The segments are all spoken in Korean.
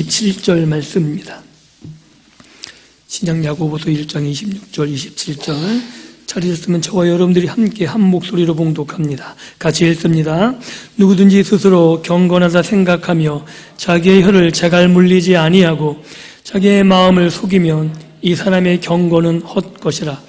27절 말씀입니다. 신약 야고보서 1장 26절 27절 차리셨으면 저와 여러분들이 함께 한 목소리로 봉독합니다. 같이 읽습니다. 누구든지 스스로 경건하다 생각하며 자기의 혀를 제갈 물리지 아니하고 자기의 마음을 속이면 이 사람의 경건은 헛것이라.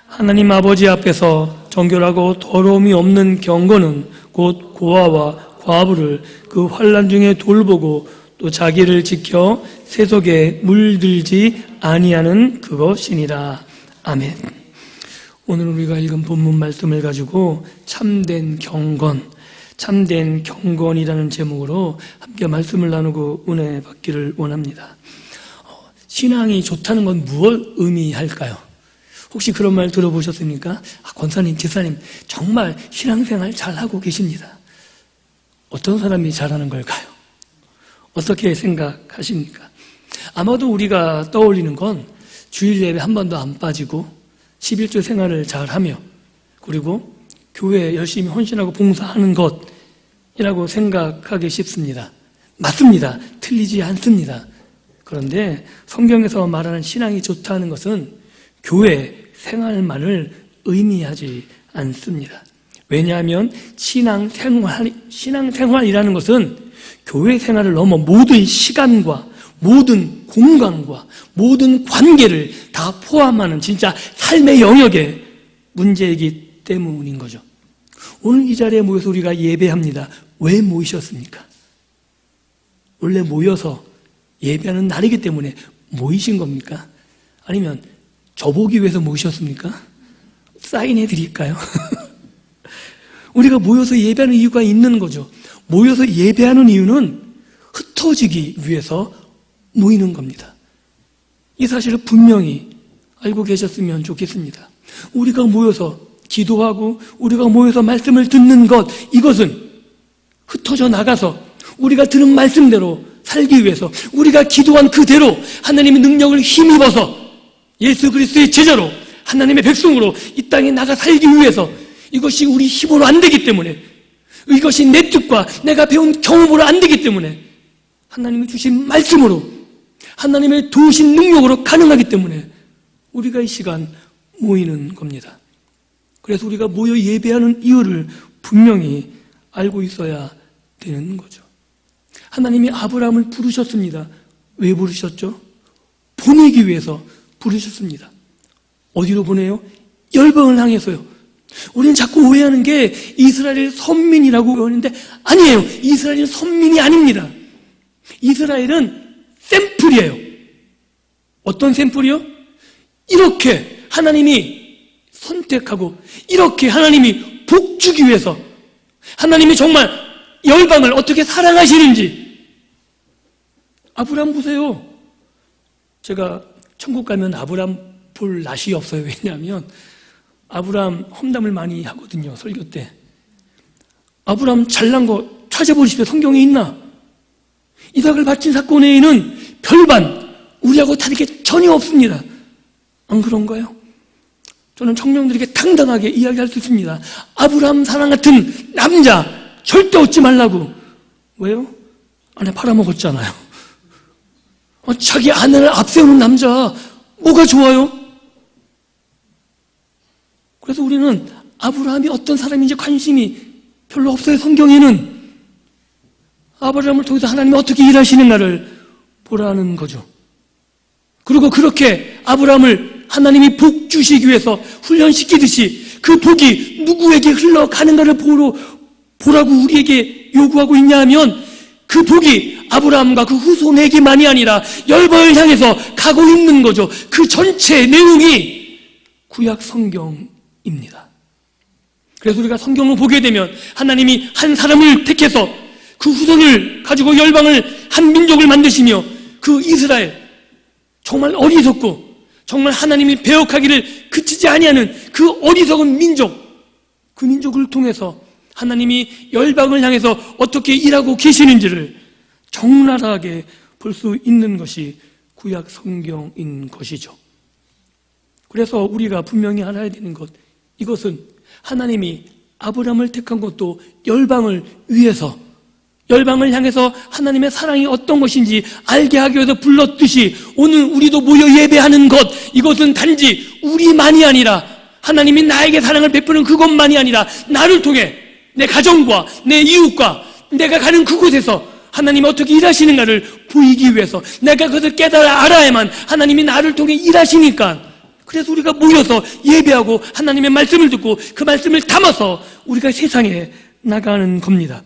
하나님 아버지 앞에서 정결하고 더러움이 없는 경건은 곧 고아와 과부를 그 환난 중에 돌보고 또 자기를 지켜 세속에 물들지 아니하는 그것이니라. 아멘. 오늘 우리가 읽은 본문 말씀을 가지고 참된 경건이라는 제목으로 함께 말씀을 나누고 은혜 받기를 원합니다. 신앙이 좋다는 건 무엇을 의미할까요? 혹시 그런 말 들어보셨습니까? 권사님, 지사님 정말 신앙생활 잘하고 계십니다. 어떤 사람이 잘하는 걸까요? 어떻게 생각하십니까? 아마도 우리가 떠올리는 건 주일 예배 한 번도 안 빠지고 11조 생활을 잘하며 그리고 교회에 열심히 헌신하고 봉사하는 것이라고 생각하기 쉽습니다. 맞습니다. 틀리지 않습니다. 그런데 성경에서 말하는 신앙이 좋다는 것은 교회 생활만을 의미하지 않습니다. 왜냐하면 신앙생활이라는 것은 교회 생활을 넘어 모든 시간과 모든 공간과 모든 관계를 다 포함하는 진짜 삶의 영역의 문제이기 때문인 거죠. 오늘 이 자리에 모여서 우리가 예배합니다. 왜 모이셨습니까? 원래 모여서 예배하는 날이기 때문에 모이신 겁니까? 아니면 저보기 위해서 모이셨습니까? 사인해 드릴까요? 우리가 모여서 예배하는 이유가 있는 거죠. 모여서 예배하는 이유는 흩어지기 위해서 모이는 겁니다. 이 사실을 분명히 알고 계셨으면 좋겠습니다. 우리가 모여서 기도하고 우리가 모여서 말씀을 듣는 것, 이것은 흩어져 나가서 우리가 들은 말씀대로 살기 위해서 우리가 기도한 그대로 하나님의 능력을 힘입어서 예수 그리스도의 제자로 하나님의 백성으로 이 땅에 나가 살기 위해서, 이것이 우리 힘으로 안 되기 때문에, 이것이 내 뜻과 내가 배운 경험으로 안 되기 때문에 하나님이 주신 말씀으로 하나님의 도우신 능력으로 가능하기 때문에 우리가 이 시간 모이는 겁니다. 그래서 우리가 모여 예배하는 이유를 분명히 알고 있어야 되는 거죠. 하나님이 아브라함을 부르셨습니다. 왜 부르셨죠? 보내기 위해서 부르셨습니다. 어디로 보내요? 열방을 향해서요. 우리는 자꾸 오해하는 게 이스라엘 선민이라고 하는데 아니에요. 이스라엘은 선민이 아닙니다. 이스라엘은 샘플이에요. 어떤 샘플이요? 이렇게 하나님이 선택하고 이렇게 하나님이 복 주기 위해서 하나님이 정말 열방을 어떻게 사랑하시는지. 아브라함 보세요. 제가 천국 가면 아브라함 볼 낯이 없어요. 왜냐하면 아브라함 험담을 많이 하거든요. 설교 때. 아브라함 잘난 거 찾아보십시오. 성경에 있나? 이삭을 바친 사건에는 별반 우리하고 다르게 전혀 없습니다. 안 그런가요? 저는 청년들에게 당당하게 이야기할 수 있습니다. 아브라함 사랑 같은 남자 절대 얻지 말라고. 왜요? 아내 팔아먹었잖아요. 자기 아내를 앞세우는 남자 뭐가 좋아요? 그래서 우리는 아브라함이 어떤 사람인지 관심이 별로 없어요. 성경에는 아브라함을 통해서 하나님이 어떻게 일하시는가를 보라는 거죠. 그리고 그렇게 아브라함을 하나님이 복 주시기 위해서 훈련시키듯이 그 복이 누구에게 흘러가는가를 보라고 우리에게 요구하고 있냐 하면 그 복이 아브라함과 그 후손에게만이 아니라 열방을 향해서 가고 있는 거죠. 그 전체 내용이 구약 성경입니다. 그래서 우리가 성경을 보게 되면 하나님이 한 사람을 택해서 그 후손을 가지고 열방을 한 민족을 만드시며 그 이스라엘, 정말 어리석고 정말 하나님이 배역하기를 그치지 아니하는 그 어리석은 민족, 그 민족을 통해서 하나님이 열방을 향해서 어떻게 일하고 계시는지를 적나라하게 볼 수 있는 것이 구약 성경인 것이죠. 그래서 우리가 분명히 알아야 되는 것, 이것은 하나님이 아브라함을 택한 것도 열방을 위해서, 열방을 향해서 하나님의 사랑이 어떤 것인지 알게 하기 위해서 불렀듯이 오늘 우리도 모여 예배하는 것, 이것은 단지 우리만이 아니라 하나님이 나에게 사랑을 베푸는 그것만이 아니라 나를 통해 내 가정과 내 이웃과 내가 가는 그곳에서 하나님이 어떻게 일하시는가를 보이기 위해서 내가 그것을 깨달아 알아야만 하나님이 나를 통해 일하시니까, 그래서 우리가 모여서 예배하고 하나님의 말씀을 듣고 그 말씀을 담아서 우리가 세상에 나가는 겁니다.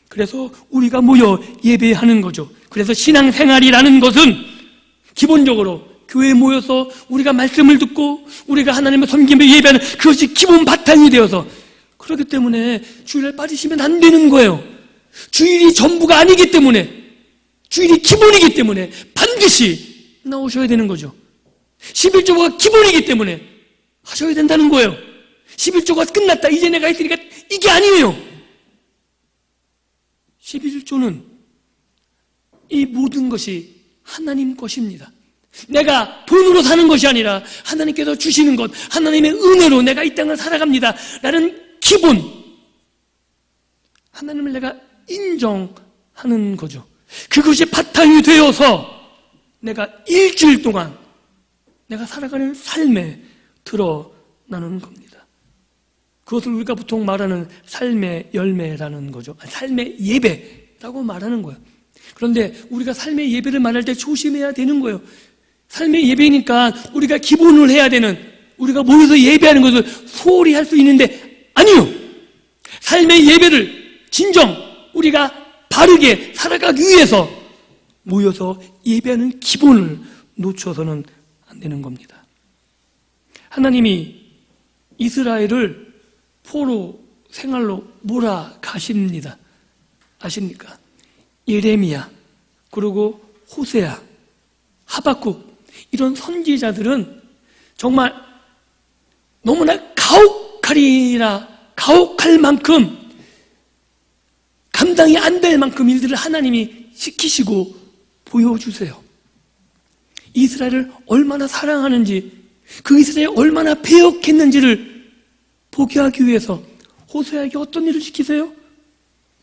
그래서 우리가 모여 예배하는 거죠. 그래서 신앙생활이라는 것은 기본적으로 교회에 모여서 우리가 말씀을 듣고 우리가 하나님을 섬기며 예배하는 그것이 기본 바탕이 되어서, 그렇기 때문에 주일날 빠지시면 안 되는 거예요. 주일이 전부가 아니기 때문에, 주일이 기본이기 때문에 반드시 나오셔야 되는 거죠. 11조가 기본이기 때문에 하셔야 된다는 거예요. 11조가 끝났다, 이제 내가 했으니까, 이게 아니에요. 11조는 이 모든 것이 하나님 것입니다. 내가 돈으로 사는 것이 아니라 하나님께서 주시는 것, 하나님의 은혜로 내가 이 땅을 살아갑니다 라는 기본, 하나님을 내가 인정하는 거죠. 그것이 바탕이 되어서 내가 일주일 동안 내가 살아가는 삶에 드러나는 겁니다. 그것을 우리가 보통 말하는 삶의 열매라는 거죠. 삶의 예배라고 말하는 거예요. 그런데 우리가 삶의 예배를 말할 때 조심해야 되는 거예요. 삶의 예배니까 우리가 기본을 해야 되는, 우리가 모여서 예배하는 것을 소홀히 할 수 있는데 아니요. 삶의 예배를 진정 우리가 바르게 살아가기 위해서 모여서 예배하는 기본을 놓쳐서는 안 되는 겁니다. 하나님이 이스라엘을 포로 생활로 몰아가십니다. 아십니까? 예레미야, 그리고 호세아, 하박국, 이런 선지자들은 정말 너무나 가혹할 만큼, 감당이 안 될 만큼 일들을 하나님이 시키시고 보여주세요. 이스라엘을 얼마나 사랑하는지, 그 이스라엘이 얼마나 배역했는지를 보게 하기 위해서 호세아에게 어떤 일을 시키세요?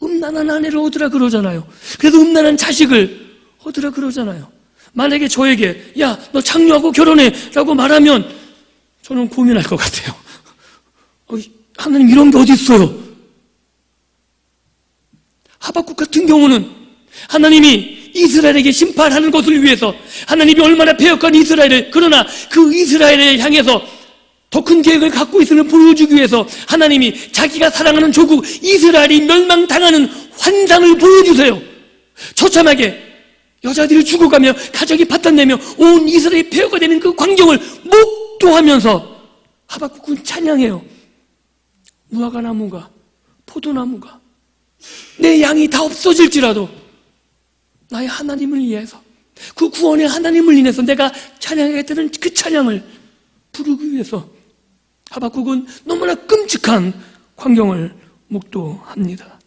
음란한 아내를 얻으라 그러잖아요. 그래서 음란한 자식을 얻으라 그러잖아요. 만약에 저에게 야, 너 창녀하고 결혼해 라고 말하면 저는 고민할 것 같아요. 하나님, 이런 게 어디 있어요? 하박국 같은 경우는 하나님이 이스라엘에게 심판하는 것을 위해서 하나님이 얼마나 배역한 이스라엘을, 그러나 그 이스라엘을 향해서 더 큰 계획을 갖고 있음을 보여주기 위해서 하나님이 자기가 사랑하는 조국 이스라엘이 멸망당하는 환상을 보여주세요. 처참하게 여자들이 죽어가며 가족이 파탄내며 온 이스라엘이 폐허가 되는 그 광경을 목도하면서 하박국은 찬양해요. 무화과 나무가, 포도나무가, 내 양이 다 없어질지라도 나의 하나님을 위해서, 그 구원의 하나님을 인해서 내가 찬양하겠다는 그 찬양을 부르기 위해서 하박국은 너무나 끔찍한 광경을 목도합니다.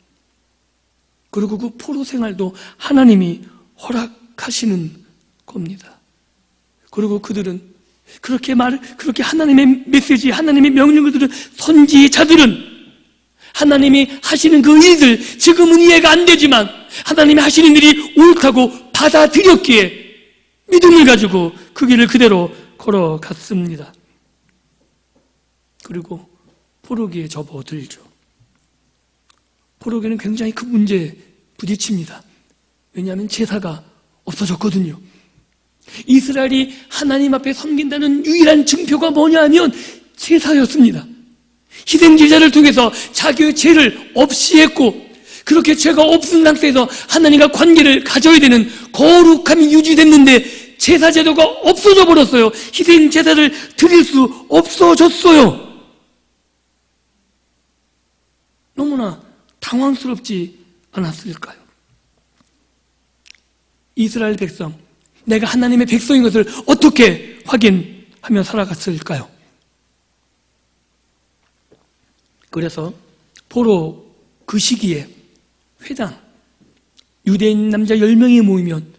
그리고 그 포로 생활도 하나님이 허락하시는 겁니다. 그리고 그들은 그렇게 하나님의 메시지, 하나님의 명령을 들은 선지자들은 하나님이 하시는 그 일들, 지금은 이해가 안 되지만 하나님이 하시는 일이 옳다고 받아들였기에 믿음을 가지고 그 길을 그대로 걸어갔습니다. 그리고 포로기에 접어들죠. 포로기는 굉장히 큰 문제에 부딪힙니다. 왜냐하면 제사가 없어졌거든요. 이스라엘이 하나님 앞에 섬긴다는 유일한 증표가 뭐냐 하면 제사였습니다. 희생제사를 통해서 자기의 죄를 없이 했고, 그렇게 죄가 없은 상태에서 하나님과 관계를 가져야 되는 거룩함이 유지됐는데 제사 제도가 없어져 버렸어요. 희생제사를 드릴 수 없어졌어요. 너무나 당황스럽지 않았을까요? 이스라엘 백성, 내가 하나님의 백성인 것을 어떻게 확인하며 살아갔을까요? 그래서 포로 그 시기에 회당, 유대인 남자 10명이 모이면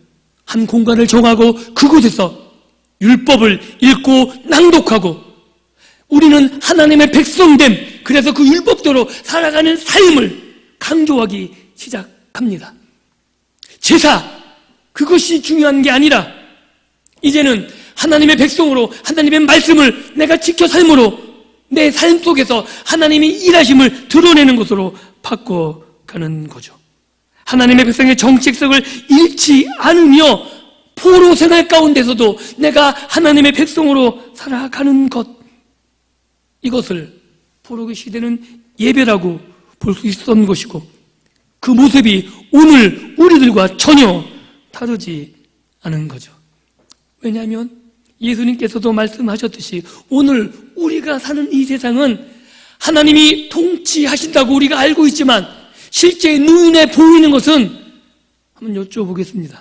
한 공간을 정하고 그곳에서 율법을 읽고 낭독하고 우리는 하나님의 백성됨, 그래서 그 율법대로 살아가는 삶을 강조하기 시작합니다. 합니다. 제사, 그것이 중요한 게 아니라 이제는 하나님의 백성으로 하나님의 말씀을 내가 지켜 삶으로 내 삶 속에서 하나님이 일하심을 드러내는 것으로 바꿔가는 거죠. 하나님의 백성의 정체성을 잃지 않으며 포로 생활 가운데서도 내가 하나님의 백성으로 살아가는 것, 이것을 포로기 시대는 예배라고 볼 수 있었던 것이고 그 모습이 오늘 우리들과 전혀 다르지 않은 거죠. 왜냐하면 예수님께서도 말씀하셨듯이 오늘 우리가 사는 이 세상은 하나님이 통치하신다고 우리가 알고 있지만 실제 눈에 보이는 것은 한번 여쭤보겠습니다.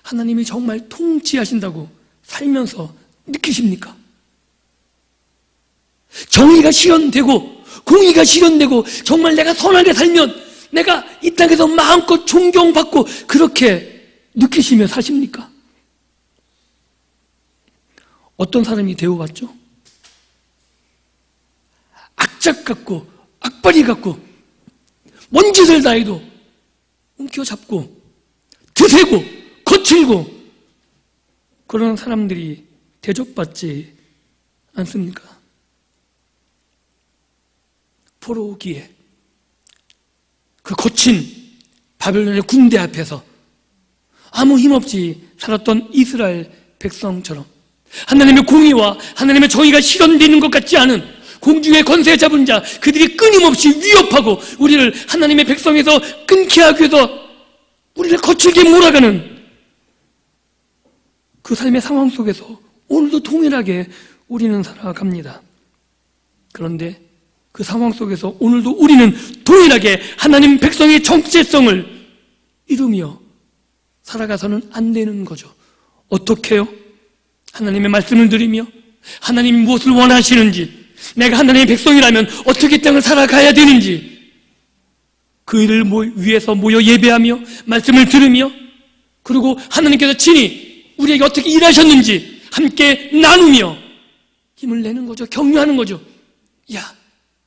하나님이 정말 통치하신다고 살면서 느끼십니까? 정의가 실현되고 공의가 실현되고 정말 내가 선하게 살면 내가 이 땅에서 마음껏 존경받고 그렇게 느끼시며 사십니까? 어떤 사람이 되어왔죠? 악착 같고 악바리 같고 뭔 짓을 다 해도 움켜잡고 드세고 거칠고 그런 사람들이 대접받지 않습니까? 포로기에 그 거친 바벨론의 군대 앞에서 아무 힘없이 살았던 이스라엘 백성처럼 하나님의 공의와 하나님의 정의가 실현되는 것 같지 않은 공중의 권세 잡은 자, 그들이 끊임없이 위협하고 우리를 하나님의 백성에서 끊게 하기 위해서 우리를 거칠게 몰아가는 그 삶의 상황 속에서 오늘도 동일하게 우리는 살아갑니다. 그런데 그 상황 속에서 오늘도 우리는 동일하게 하나님 백성의 정체성을 이루며 살아가서는 안 되는 거죠. 어떻게 해요? 하나님의 말씀을 드리며 하나님이 무엇을 원하시는지, 내가 하나님의 백성이라면 어떻게 땅을 살아가야 되는지 그 일을 위해서 모여 예배하며 말씀을 들으며 그리고 하나님께서 친히 우리에게 어떻게 일하셨는지 함께 나누며 힘을 내는 거죠. 격려하는 거죠. 야,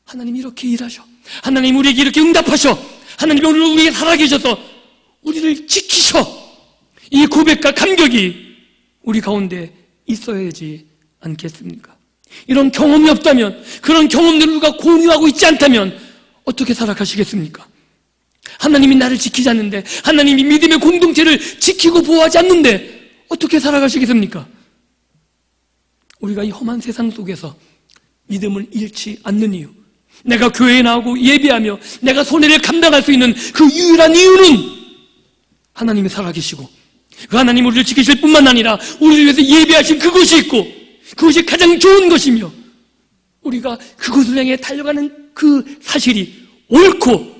하나님이 이렇게 일하셔. 하나님 우리에게 이렇게 응답하셔. 하나님이 오늘 우리에게 살아계셔서 우리를 지키셔. 이 고백과 감격이 우리 가운데 있어야 하지 않겠습니까? 이런 경험이 없다면, 그런 경험들을 누가 공유하고 있지 않다면 어떻게 살아가시겠습니까? 하나님이 나를 지키지 않는데, 하나님이 믿음의 공동체를 지키고 보호하지 않는데 어떻게 살아가시겠습니까? 우리가 이 험한 세상 속에서 믿음을 잃지 않는 이유, 내가 교회에 나오고 예배하며 내가 손해를 감당할 수 있는 그 유일한 이유는 하나님이 살아계시고 그 하나님 우리를 지키실 뿐만 아니라 우리를 위해서 예배하신 그것이 있고 그것이 가장 좋은 것이며 우리가 그것을 향해 달려가는 그 사실이 옳고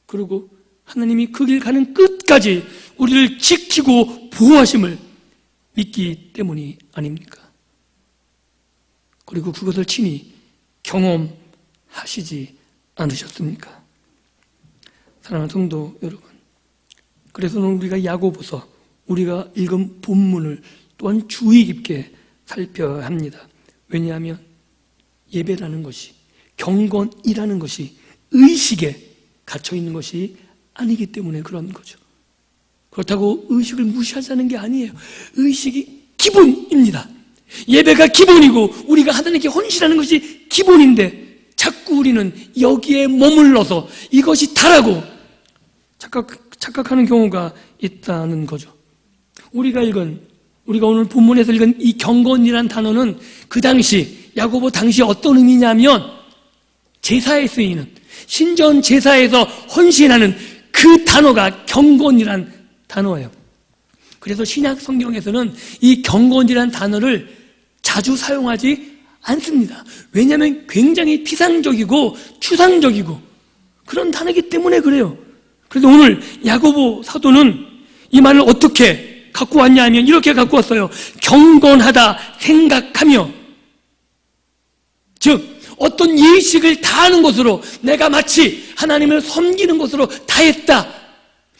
그리고 하나님이 그 길 가는 끝까지 우리를 지키고 보호하심을 믿기 때문이 아닙니까? 그리고 그것을 친히 경험하시지 않으셨습니까? 사랑하는 성도 여러분, 그래서 우리가 야고보서, 우리가 읽은 본문을 또한 주의 깊게 살펴야 합니다. 왜냐하면 예배라는 것이, 경건이라는 것이 의식에 갇혀있는 것이 아니기 때문에 그런 거죠. 그렇다고 의식을 무시하자는 게 아니에요. 의식이 기본입니다. 예배가 기본이고 우리가 하나님께 헌신하는 것이 기본인데 자꾸 우리는 여기에 머물러서 이것이 다라고 착각하는 경우가 있다는 거죠. 우리가 오늘 본문에서 읽은 이 경건이란 단어는 그 당시, 야고보 당시 어떤 의미냐면 제사에 쓰이는, 신전 제사에서 헌신하는 그 단어가 경건이란 단어예요. 그래서 신약 성경에서는 이 경건이란 단어를 자주 사용하지 않습니다. 왜냐하면 굉장히 피상적이고 추상적이고 그런 단어이기 때문에 그래요. 그래서 오늘 야고보 사도는 이 말을 어떻게 갖고 왔냐 하면 이렇게 갖고 왔어요. 경건하다 생각하며, 즉 어떤 예식을 다하는 것으로 내가 마치 하나님을 섬기는 것으로 다했다.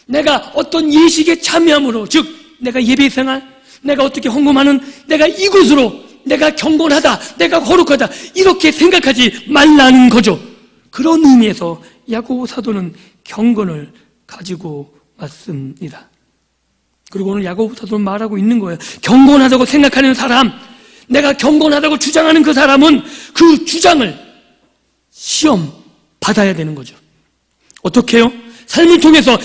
내가 어떤 예식에 참여함으로, 즉 내가 예배생활, 내가 어떻게 헌금하는, 내가 이것으로 내가 경건하다, 내가 거룩하다, 이렇게 생각하지 말라는 거죠. 그런 의미에서 야고보 사도는 경건을 가지고 왔습니다. 그리고 오늘 야고보 사도는 말하고 있는 거예요. 경건하다고 생각하는 사람, 내가 경건하다고 주장하는 그 사람은 그 주장을 시험 받아야 되는 거죠. 어떻게 해요? 삶을 통해서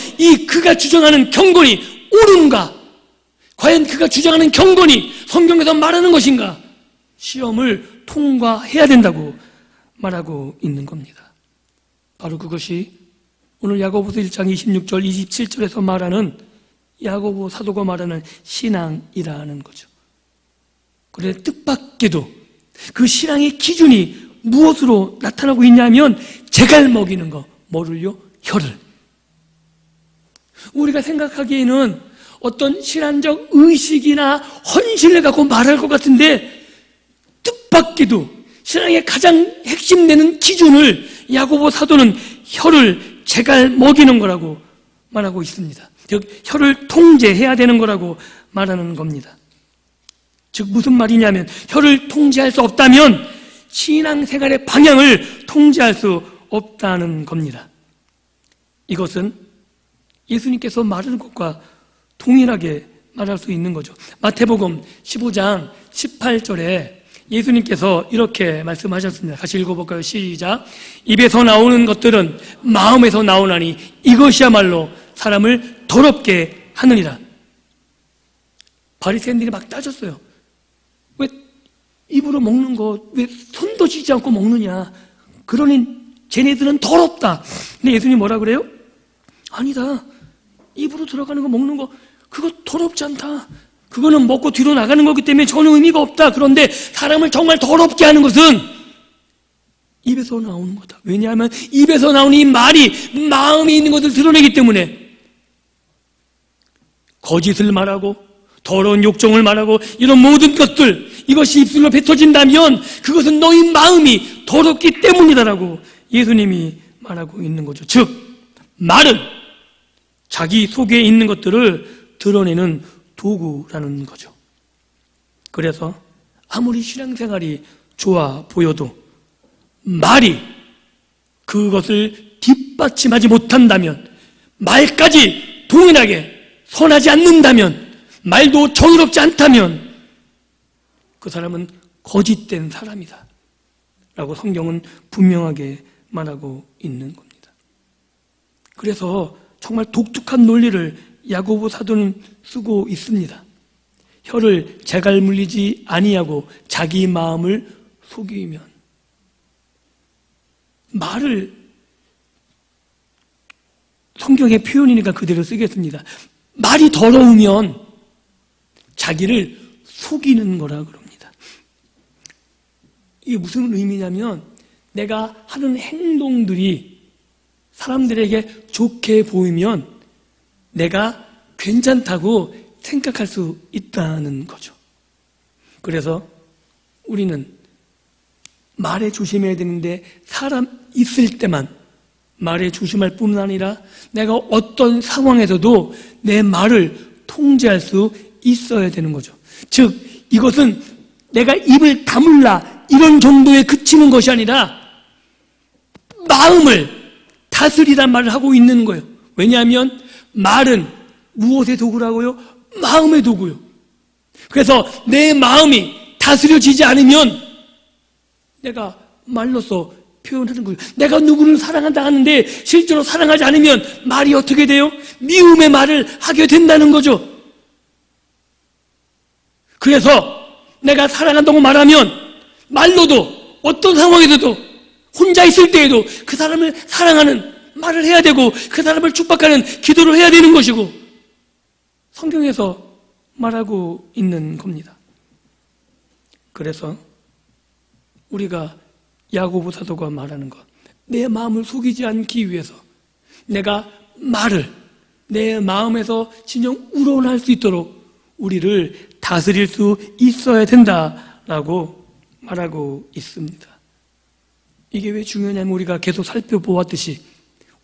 그가 주장하는 경건이 옳은가? 과연 그가 주장하는 경건이 성경에서 말하는 것인가? 시험을 통과해야 된다고 말하고 있는 겁니다. 바로 그것이 오늘 야고보서 1장 26절, 27절에서 말하는 야고보 사도가 말하는 신앙이라는 거죠. 그런데 뜻밖에도 그 신앙의 기준이 무엇으로 나타나고 있냐면 재갈 먹이는 거, 뭐를요? 혀를. 우리가 생각하기에는 어떤 신앙적 의식이나 헌신을 갖고 말할 것 같은데 뜻밖에도 신앙의 가장 핵심되는 기준을 야고보 사도는 혀를 재갈 먹이는 거라고 말하고 있습니다. 즉 혀를 통제해야 되는 거라고 말하는 겁니다. 즉 무슨 말이냐면 혀를 통제할 수 없다면 신앙생활의 방향을 통제할 수 없다는 겁니다. 이것은 예수님께서 말하는 것과 동일하게 말할 수 있는 거죠. 마태복음 15장 18절에 예수님께서 이렇게 말씀하셨습니다. 같이 읽어볼까요? 시작. 입에서 나오는 것들은 마음에서 나오나니 이것이야말로 사람을 더럽게 하느니라. 바리새인들이 막 따졌어요. 왜 입으로 먹는 거 왜 손도 씻지 않고 먹느냐? 그러니 쟤네들은 더럽다. 근데 예수님이 뭐라 그래요? 아니다. 입으로 들어가는 거 먹는 거 그거 더럽지 않다. 그거는 먹고 뒤로 나가는 거기 때문에 전혀 의미가 없다. 그런데 사람을 정말 더럽게 하는 것은 입에서 나오는 거다. 왜냐하면 입에서 나오는 이 말이 마음에 있는 것을 드러내기 때문에 거짓을 말하고 더러운 욕정을 말하고 이런 모든 것들, 이것이 입술로 뱉어진다면 그것은 너희 마음이 더럽기 때문이다라고 예수님이 말하고 있는 거죠. 즉 말은 자기 속에 있는 것들을 드러내는 도구라는 거죠. 그래서 아무리 신앙생활이 좋아 보여도 말이 그것을 뒷받침하지 못한다면, 말까지 동일하게 선하지 않는다면, 말도 정의롭지 않다면 그 사람은 거짓된 사람이다 라고 성경은 분명하게 말하고 있는 겁니다. 그래서 정말 독특한 논리를 야고보 사도는 쓰고 있습니다. 혀를 재갈 물리지 아니하고 자기 마음을 속이면, 말을 성경의 표현이니까 그대로 쓰겠습니다. 말이 더러우면 자기를 속이는 거라 그럽니다. 이게 무슨 의미냐면 내가 하는 행동들이 사람들에게 좋게 보이면 내가 괜찮다고 생각할 수 있다는 거죠. 그래서 우리는 말에 조심해야 되는데 사람 있을 때만 말에 조심할 뿐만 아니라 내가 어떤 상황에서도 내 말을 통제할 수 있어야 되는 거죠. 즉 이것은 내가 입을 다물라 이런 정도에 그치는 것이 아니라 마음을 다스리란 말을 하고 있는 거예요. 왜냐하면 말은 무엇의 도구라고요? 마음의 도구요. 그래서 내 마음이 다스려지지 않으면 내가 말로써 표현하는 거예요. 내가 누구를 사랑한다 하는데 실제로 사랑하지 않으면 말이 어떻게 돼요? 미움의 말을 하게 된다는 거죠. 그래서 내가 사랑한다고 말하면 말로도 어떤 상황에서도 혼자 있을 때에도 그 사람을 사랑하는 말을 해야 되고 그 사람을 축복하는 기도를 해야 되는 것이고 성경에서 말하고 있는 겁니다. 그래서 우리가 야고보 사도가 말하는 것, 내 마음을 속이지 않기 위해서 내가 말을 내 마음에서 진정 우러날 수 있도록 우리를 다스릴 수 있어야 된다라고 말하고 있습니다. 이게 왜 중요하냐면 우리가 계속 살펴보았듯이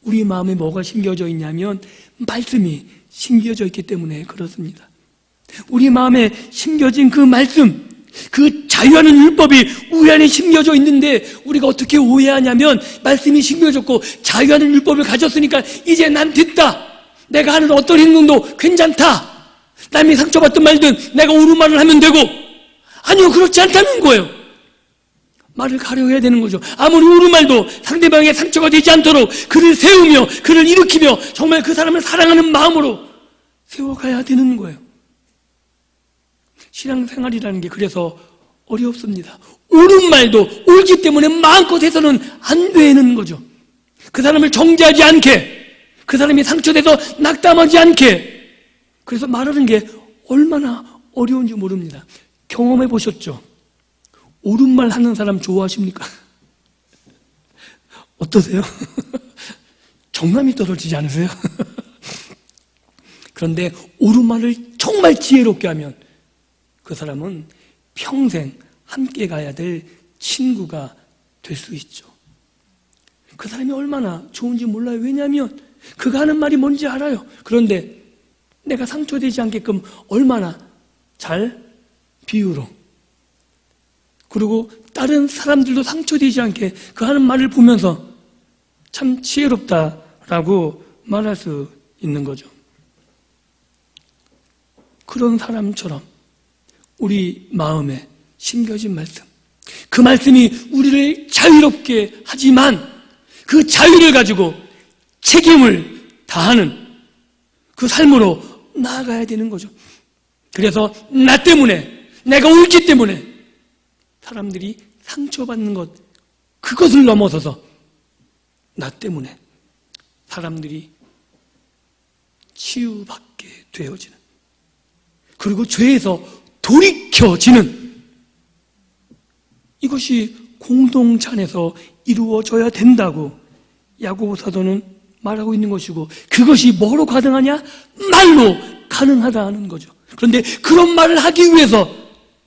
우리 마음에 뭐가 심겨져 있냐면 말씀이 심겨져 있기 때문에 그렇습니다. 우리 마음에 심겨진 그 말씀, 그 자유하는 율법이 우리 안에 심겨져 있는데 우리가 어떻게 오해하냐면 말씀이 심겨졌고 자유하는 율법을 가졌으니까 이제 난 됐다. 내가 하는 어떤 행동도 괜찮다. 남이 상처받든 말든 내가 옳은 말을 하면 되고. 아니요, 그렇지 않다는 거예요. 말을 가려해야 되는 거죠. 아무리 옳은 말도 상대방의 상처가 되지 않도록 그를 세우며 그를 일으키며 정말 그 사람을 사랑하는 마음으로 세워가야 되는 거예요. 신앙생활이라는 게 그래서 어렵습니다. 옳은 말도 옳기 때문에 마음껏 해서는 안 되는 거죠. 그 사람을 정죄하지 않게, 그 사람이 상처돼서 낙담하지 않게. 그래서 말하는 게 얼마나 어려운지 모릅니다. 경험해 보셨죠? 옳은 말 하는 사람 좋아하십니까? 어떠세요? 정남이 떨어지지 않으세요? 그런데 옳은 말을 정말 지혜롭게 하면 그 사람은 평생 함께 가야 될 친구가 될 수 있죠. 그 사람이 얼마나 좋은지 몰라요. 왜냐하면 그가 하는 말이 뭔지 알아요. 그런데 내가 상처되지 않게끔 얼마나 잘 비유로, 그리고 다른 사람들도 상처되지 않게 그 하는 말을 보면서 참 지혜롭다라고 말할 수 있는 거죠. 그런 사람처럼 우리 마음에 심겨진 말씀, 그 말씀이 우리를 자유롭게 하지만 그 자유를 가지고 책임을 다하는 그 삶으로 나아가야 되는 거죠. 그래서 나 때문에, 내가 옳기 때문에 사람들이 상처받는 것, 그것을 넘어서서 나 때문에 사람들이 치유받게 되어지는, 그리고 죄에서 돌이켜지는, 이것이 공동체 안에서 이루어져야 된다고 야고보 사도는 말하고 있는 것이고, 그것이 뭐로 가능하냐? 말로 가능하다는 거죠. 그런데 그런 말을 하기 위해서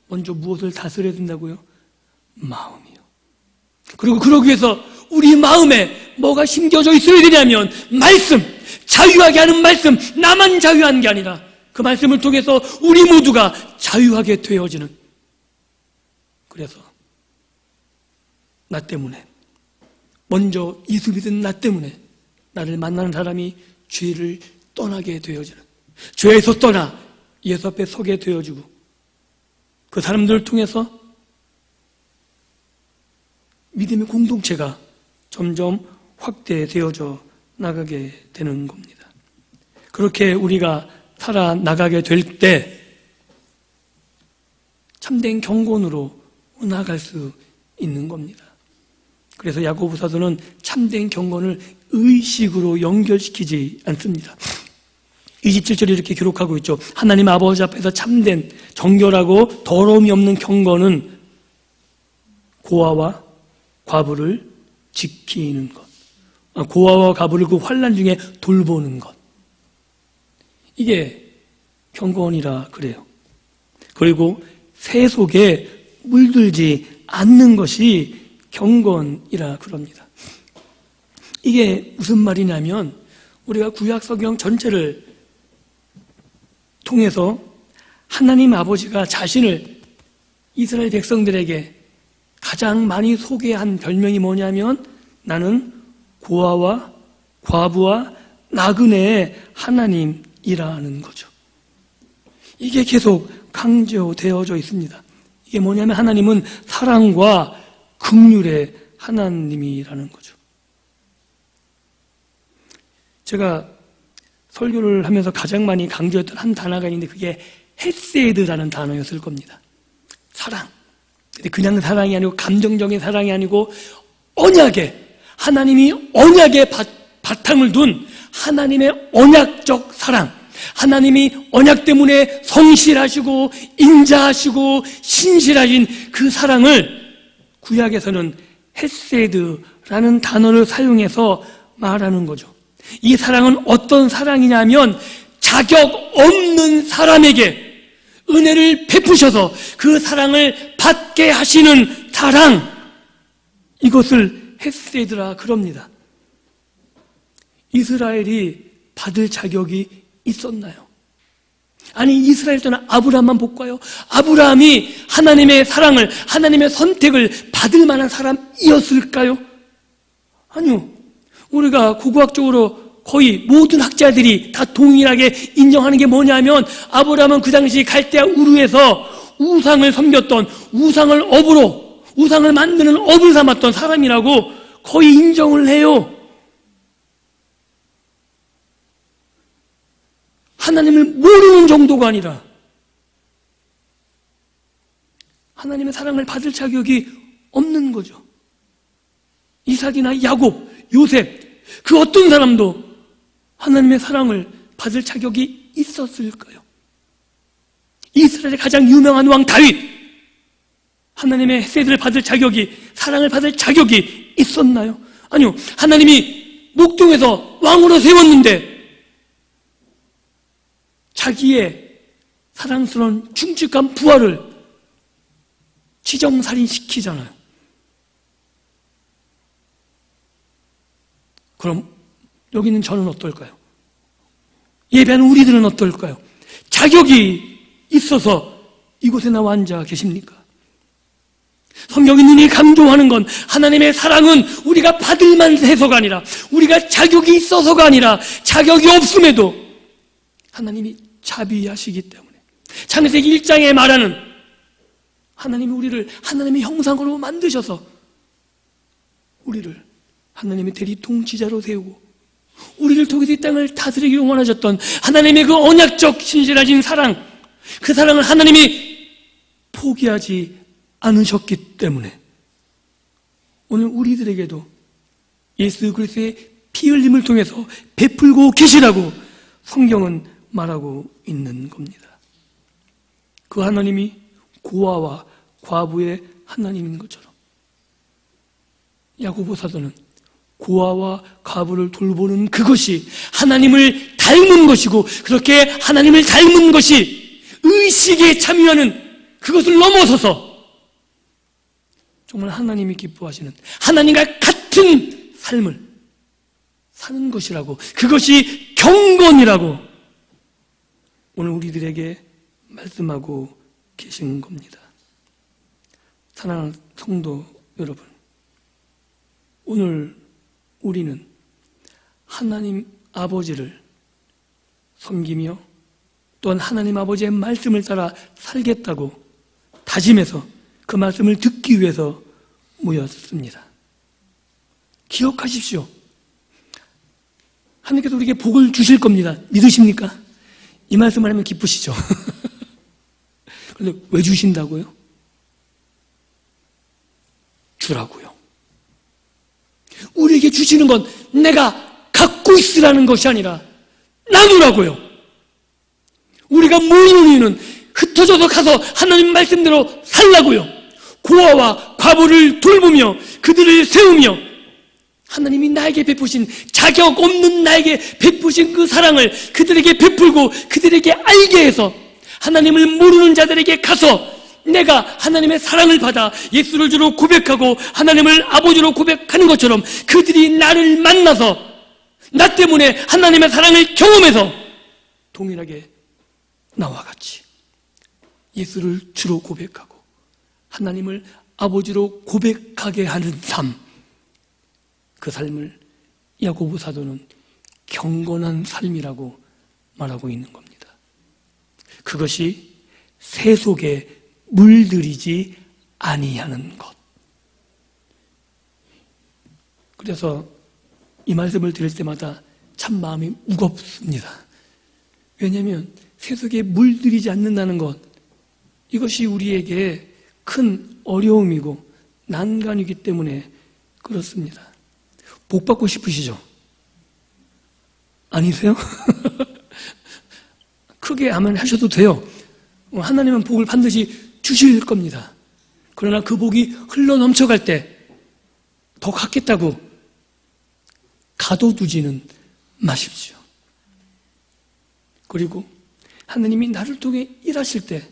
먼저 무엇을 다스려야 된다고요? 마음이요. 그리고 그러기 위해서 우리 마음에 뭐가 심겨져 있어야 되냐면 말씀, 자유하게 하는 말씀, 나만 자유한 게 아니라 그 말씀을 통해서 우리 모두가 자유하게 되어지는, 그래서 나 때문에, 먼저 예수 믿은 나 때문에 나를 만나는 사람이 죄를 떠나게 되어지는, 죄에서 떠나 예수 앞에 서게 되어지고, 그 사람들을 통해서 믿음의 공동체가 점점 확대되어져 나가게 되는 겁니다. 그렇게 우리가 살아나가게 될 때 참된 경건으로 나아갈 수 있는 겁니다. 그래서 야고보 사도는 참된 경건을 의식으로 연결시키지 않습니다. 27절에 이렇게 기록하고 있죠. 하나님 아버지 앞에서 참된 정결하고 더러움이 없는 경건은 고아와 과부를 지키는 것, 고아와 과부를 그 환난 중에 돌보는 것, 이게 경건이라 그래요. 그리고 새 속에 물들지 않는 것이 경건이라 그럽니다. 이게 무슨 말이냐면 우리가 구약 성경 전체를 통해서 하나님 아버지가 자신을 이스라엘 백성들에게 가장 많이 소개한 별명이 뭐냐면 나는 고아와 과부와 나그네의 하나님이라는 거죠. 이게 계속 강조되어져 있습니다. 이게 뭐냐면 하나님은 사랑과 긍휼의 하나님이라는 거죠. 제가 설교를 하면서 가장 많이 강조했던 한 단어가 있는데 그게 헤세드라는 단어였을 겁니다. 사랑. 근데 그냥 사랑이 아니고 감정적인 사랑이 아니고 언약에, 하나님이 언약에 바탕을 둔 하나님의 언약적 사랑, 하나님이 언약 때문에 성실하시고 인자하시고 신실하신 그 사랑을 구약에서는 헤세드라는 단어를 사용해서 말하는 거죠. 이 사랑은 어떤 사랑이냐면 자격 없는 사람에게 은혜를 베푸셔서 그 사랑을 받게 하시는 사랑, 이것을 헤세드라 그럽니다. 이스라엘이 받을 자격이 있었나요? 아니, 이스라엘 또는 아브라함만 볼까요? 아브라함이 하나님의 사랑을, 하나님의 선택을 받을 만한 사람이었을까요? 아니요. 우리가 고고학적으로 거의 모든 학자들이 다 동일하게 인정하는 게 뭐냐면 아브라함은 그 당시 갈대아 우르에서 우상을 섬겼던 우상을 업으로 우상을 만드는 업을 삼았던 사람이라고 거의 인정을 해요. 하나님을 모르는 정도가 아니라 하나님의 사랑을 받을 자격이 없는 거죠. 이삭이나 야곱, 요셉, 그 어떤 사람도 하나님의 사랑을 받을 자격이 있었을까요? 이스라엘의 가장 유명한 왕 다윗, 하나님의 세대를 받을 자격이, 사랑을 받을 자격이 있었나요? 아니요. 하나님이 목동에서 왕으로 세웠는데 자기의 사랑스러운 충직한 부하를 지정살인시키잖아요. 그럼 여기 있는 저는 어떨까요? 예배하는 우리들은 어떨까요? 자격이 있어서 이곳에 나와 앉아 계십니까? 성경이 눈이 강조하는 건 하나님의 사랑은 우리가 받을만 해서가 아니라 우리가 자격이 있어서가 아니라 자격이 없음에도 하나님이 자비하시기 때문에 창세기 1장에 말하는 하나님이 우리를 하나님의 형상으로 만드셔서 우리를 하나님의 대리 통치자로 세우고 우리를 통해서 이 땅을 다스리기를 원하셨던 하나님의 그 언약적 신실하신 사랑, 그 사랑을 하나님이 포기하지 않으셨기 때문에 오늘 우리들에게도 예수 그리스도의 피 흘림을 통해서 베풀고 계시라고 성경은 말하고 있는 겁니다. 그 하나님이 고아와 과부의 하나님인 것처럼 야고보 사도는 고아와 과부를 돌보는 그것이 하나님을 닮은 것이고 그렇게 하나님을 닮은 것이 의식에 참여하는 그것을 넘어서서 정말 하나님이 기뻐하시는 하나님과 같은 삶을 사는 것이라고, 그것이 경건이라고 오늘 우리들에게 말씀하고 계신 겁니다. 사랑하는 성도 여러분, 오늘 우리는 하나님 아버지를 섬기며 또한 하나님 아버지의 말씀을 따라 살겠다고 다짐해서 그 말씀을 듣기 위해서 모였습니다. 기억하십시오. 하나님께서 우리에게 복을 주실 겁니다. 믿으십니까? 이 말씀을 하면 기쁘시죠? 그런데 왜 주신다고요? 주라고요. 우리에게 주시는 건 내가 갖고 있으라는 것이 아니라 나누라고요. 우리가 모이는 이유는 흩어져서 가서 하나님 말씀대로 살라고요. 고아와 과부를 돌보며 그들을 세우며 하나님이 나에게 베푸신, 자격 없는 나에게 베푸신 그 사랑을 그들에게 베풀고 그들에게 알게 해서 하나님을 모르는 자들에게 가서 내가 하나님의 사랑을 받아 예수를 주로 고백하고 하나님을 아버지로 고백하는 것처럼 그들이 나를 만나서 나 때문에 하나님의 사랑을 경험해서 동일하게 나와 같이 예수를 주로 고백하고 하나님을 아버지로 고백하게 하는 삶, 그 삶을 야고보 사도는 경건한 삶이라고 말하고 있는 겁니다. 그것이 새 속에 물들이지 아니하는 것. 그래서 이 말씀을 들을 때마다 참 마음이 무겁습니다. 왜냐하면 새 속에 물들이지 않는다는 것, 이것이 우리에게 큰 어려움이고 난관이기 때문에 그렇습니다. 복 받고 싶으시죠? 아니세요? 크게 아멘 하셔도 돼요. 하나님은 복을 반드시 주실 겁니다. 그러나 그 복이 흘러 넘쳐갈 때 더 갖겠다고 가둬두지는 마십시오. 그리고 하나님이 나를 통해 일하실 때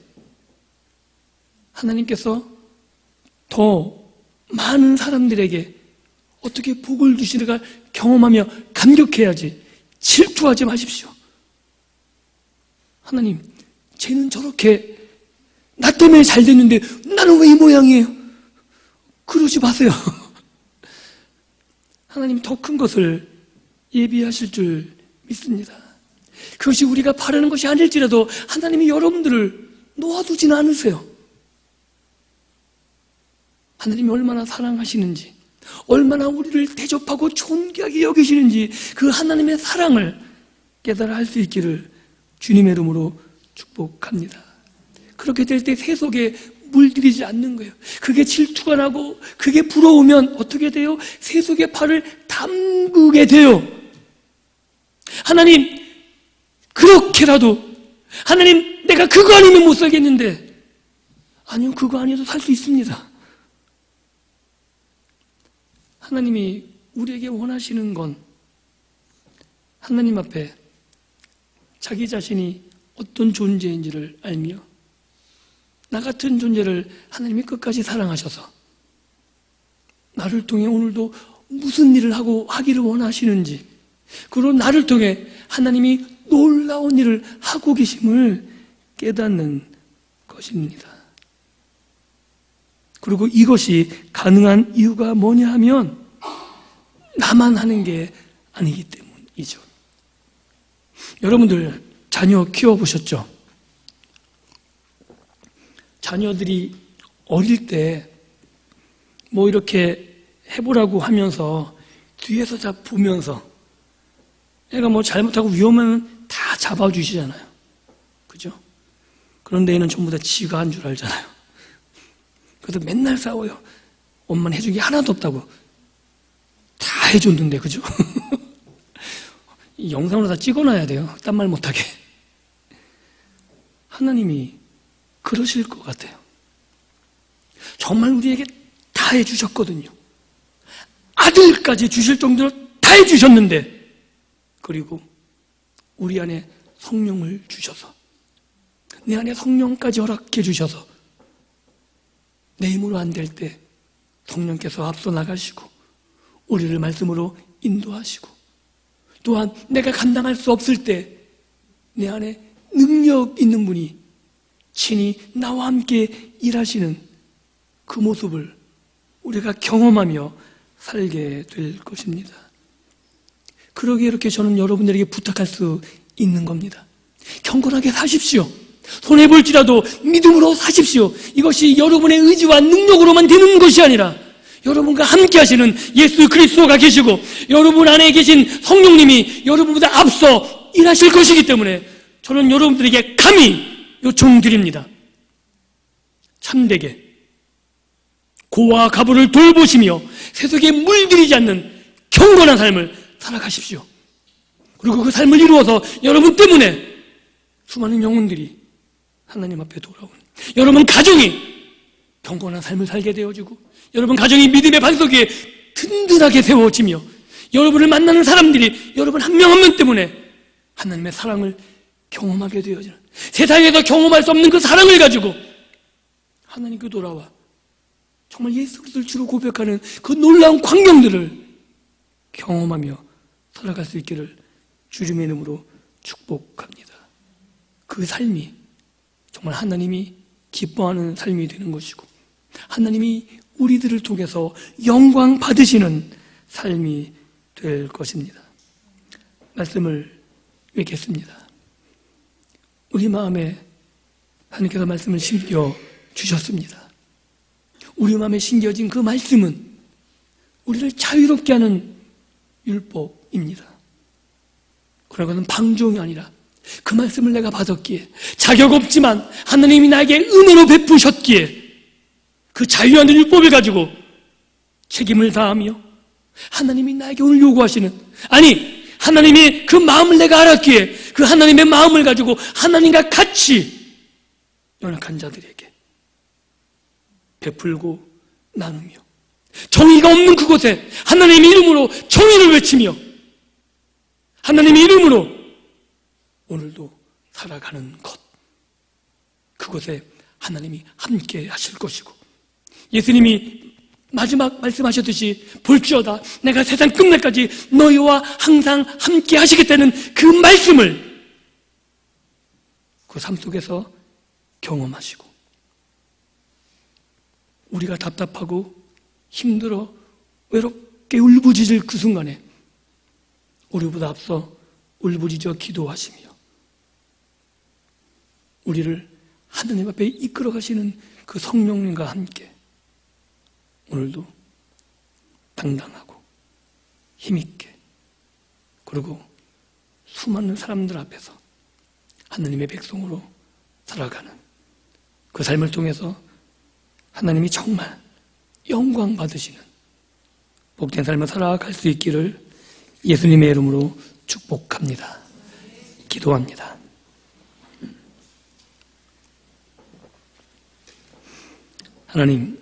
하나님께서 더 많은 사람들에게 어떻게 복을 주시는가 경험하며 감격해야지, 질투하지 마십시오. 하나님, 쟤는 저렇게 나 때문에 잘 됐는데 나는 왜 이 모양이에요? 그러지 마세요. 하나님 더 큰 것을 예비하실 줄 믿습니다. 그것이 우리가 바라는 것이 아닐지라도 하나님이 여러분들을 놓아두지는 않으세요. 하나님이 얼마나 사랑하시는지, 얼마나 우리를 대접하고 존귀하게 여기시는지 그 하나님의 사랑을 깨달아 할 수 있기를 주님의 이름으로 축복합니다. 그렇게 될 때 세속에 물들이지 않는 거예요. 그게 질투가 나고 그게 부러우면 어떻게 돼요? 세속의 팔을 담그게 돼요. 하나님, 그렇게라도 하나님, 내가 그거 아니면 못 살겠는데, 아니요, 그거 아니어도 살 수 있습니다. 하나님이 우리에게 원하시는 건 하나님 앞에 자기 자신이 어떤 존재인지를 알며 나 같은 존재를 하나님이 끝까지 사랑하셔서 나를 통해 오늘도 무슨 일을 하기를 원하시는지, 그리고 나를 통해 하나님이 놀라운 일을 하고 계심을 깨닫는 것입니다. 그리고 이것이 가능한 이유가 뭐냐 하면 나만 하는 게 아니기 때문이죠. 여러분들 자녀 키워보셨죠? 자녀들이 어릴 때 뭐 이렇게 해보라고 하면서 뒤에서 보면서 애가 뭐 잘못하고 위험하면 다 잡아주시잖아요. 그죠? 그런데 애는 전부 다 지가 한 줄 알잖아요. 그래서 맨날 싸워요. 엄마는 해준 게 하나도 없다고. 다 해줬는데, 그죠? 이 영상으로 다 찍어놔야 돼요. 딴 말 못하게. 하나님이 그러실 것 같아요. 정말 우리에게 다 해주셨거든요. 아들까지 주실 정도로 다 해주셨는데, 그리고 우리 안에 성령을 주셔서, 내 안에 성령까지 허락해 주셔서 내 힘으로 안 될 때 성령께서 앞서 나가시고 우리를 말씀으로 인도하시고, 또한 내가 감당할 수 없을 때 내 안에 능력 있는 분이 친히 나와 함께 일하시는 그 모습을 우리가 경험하며 살게 될 것입니다. 그러기에 이렇게 저는 여러분들에게 부탁할 수 있는 겁니다. 경건하게 사십시오. 손해볼지라도 믿음으로 사십시오. 이것이 여러분의 의지와 능력으로만 되는 것이 아니라 여러분과 함께 하시는 예수 그리스도가 계시고 여러분 안에 계신 성령님이 여러분보다 앞서 일하실 것이기 때문에 저는 여러분들에게 감히 요청드립니다. 참되게 고와 가부를 돌보시며 세속에 물들이지 않는 경건한 삶을 살아가십시오. 그리고 그 삶을 이루어서 여러분 때문에 수많은 영혼들이 하나님 앞에 돌아오는, 여러분 가정이 경건한 삶을 살게 되어지고 여러분 가정이 믿음의 반석 위에 든든하게 세워지며 여러분을 만나는 사람들이 여러분 한 명 한 명 때문에 하나님의 사랑을 경험하게 되어지는, 세상에서 경험할 수 없는 그 사랑을 가지고 하나님께 돌아와 정말 예수 그리스도를 주로 고백하는 그 놀라운 광경들을 경험하며 살아갈 수 있기를 주님의 이름으로 축복합니다. 그 삶이 정말 하나님이 기뻐하는 삶이 되는 것이고 하나님이 우리들을 통해서 영광 받으시는 삶이 될 것입니다. 말씀을 맺겠습니다. 우리 마음에 하나님께서 말씀을 심겨 주셨습니다. 우리 마음에 심겨진 그 말씀은 우리를 자유롭게 하는 율법입니다. 그러나 그것은 방종이 아니라 그 말씀을 내가 받았기에 자격 없지만 하나님이 나에게 은혜로 베푸셨기에 그 자유하는 율법을 가지고 책임을 다하며 하나님이 나에게 오늘 요구하시는, 아니 하나님이 그 마음을 내가 알았기에 그 하나님의 마음을 가지고 하나님과 같이 연약한 자들에게 베풀고 나누며 정의가 없는 그곳에 하나님의 이름으로 정의를 외치며 하나님의 이름으로 오늘도 살아가는 것, 그곳에 하나님이 함께 하실 것이고 예수님이 마지막 말씀하셨듯이 볼지어다 내가 세상 끝날까지 너희와 항상 함께 하시겠다는 그 말씀을 그 삶 속에서 경험하시고 우리가 답답하고 힘들어 외롭게 울부짖을 그 순간에 우리보다 앞서 울부짖어 기도하시며 우리를 하나님 앞에 이끌어 가시는 그 성령님과 함께 오늘도 당당하고 힘있게 그리고 수많은 사람들 앞에서 하나님의 백성으로 살아가는 그 삶을 통해서 하나님이 정말 영광 받으시는 복된 삶을 살아갈 수 있기를 예수님의 이름으로 축복합니다. 기도합니다. 하나님,